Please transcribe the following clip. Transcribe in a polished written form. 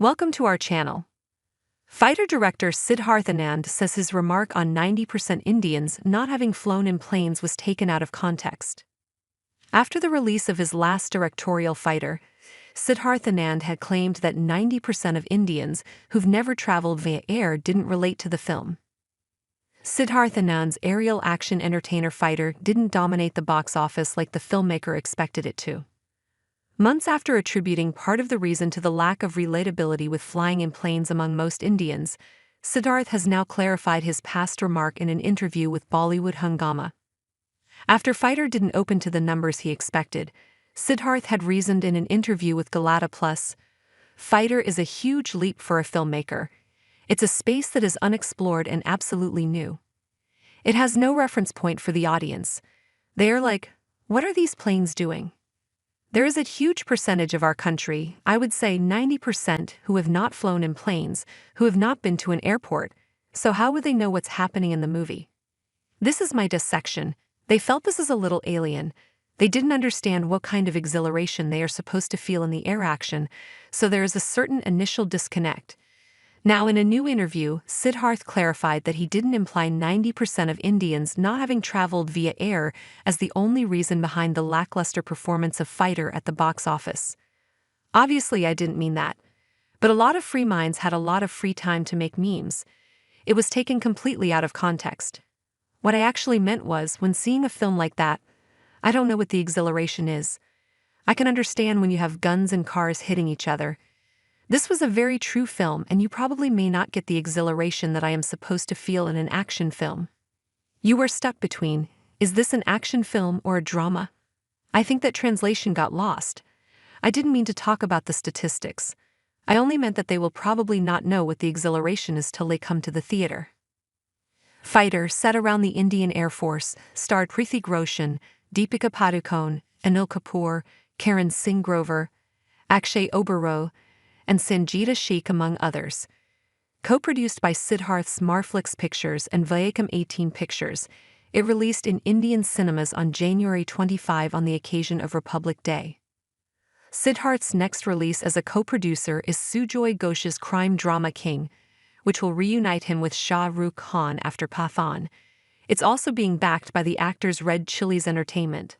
Welcome to our channel. Fighter-director Siddharth Anand says his remark on 90% Indians not having flown in planes was taken out of context. After the release of his last directorial Fighter, Siddharth Anand had claimed that 90% of Indians who've never traveled via air didn't relate to the film. Siddharth Anand's aerial action entertainer Fighter didn't dominate the box office like the filmmaker expected it to. Months after attributing part of the reason to the lack of relatability with flying in planes among most Indians, Siddharth has now clarified his past remark in an interview with Bollywood Hungama. After Fighter didn't open to the numbers he expected, Siddharth had reasoned in an interview with Galata Plus, "Fighter is a huge leap for a filmmaker. It's a space that is unexplored and absolutely new. It has no reference point for the audience. They are like, what are these planes doing? There is a huge percentage of our country, I would say 90%, who have not flown in planes, who have not been to an airport, so how would they know what's happening in the movie? This is my dissection. They felt this is a little alien. They didn't understand what kind of exhilaration they are supposed to feel in the air action, so there is a certain initial disconnect." Now, in a new interview, Siddharth clarified that he didn't imply 90% of Indians not having traveled via air as the only reason behind the lackluster performance of Fighter at the box office. "Obviously, I didn't mean that. But a lot of free minds had a lot of free time to make memes. It was taken completely out of context. What I actually meant was, when seeing a film like that, I don't know what the exhilaration is. I can understand when you have guns and cars hitting each other. This was a very true film, and you probably may not get the exhilaration that I am supposed to feel in an action film. You were stuck between, is this an action film or a drama? I think that translation got lost. I didn't mean to talk about the statistics. I only meant that they will probably not know what the exhilaration is till they come to the theater." Fighter, set around the Indian Air Force, starred Hrithik Roshan, Deepika Padukone, Anil Kapoor, Karan Singh Grover, Akshay Oberoi, and Sangeeta Sheikh, among others. Co-produced by Siddharth's Marflix Pictures and Viacom 18 Pictures, it released in Indian cinemas on January 25 on the occasion of Republic Day. Siddharth's next release as a co-producer is Sujoy Ghosh's crime drama King, which will reunite him with Shah Rukh Khan after Pathaan. It's also being backed by the actors Red Chillies Entertainment.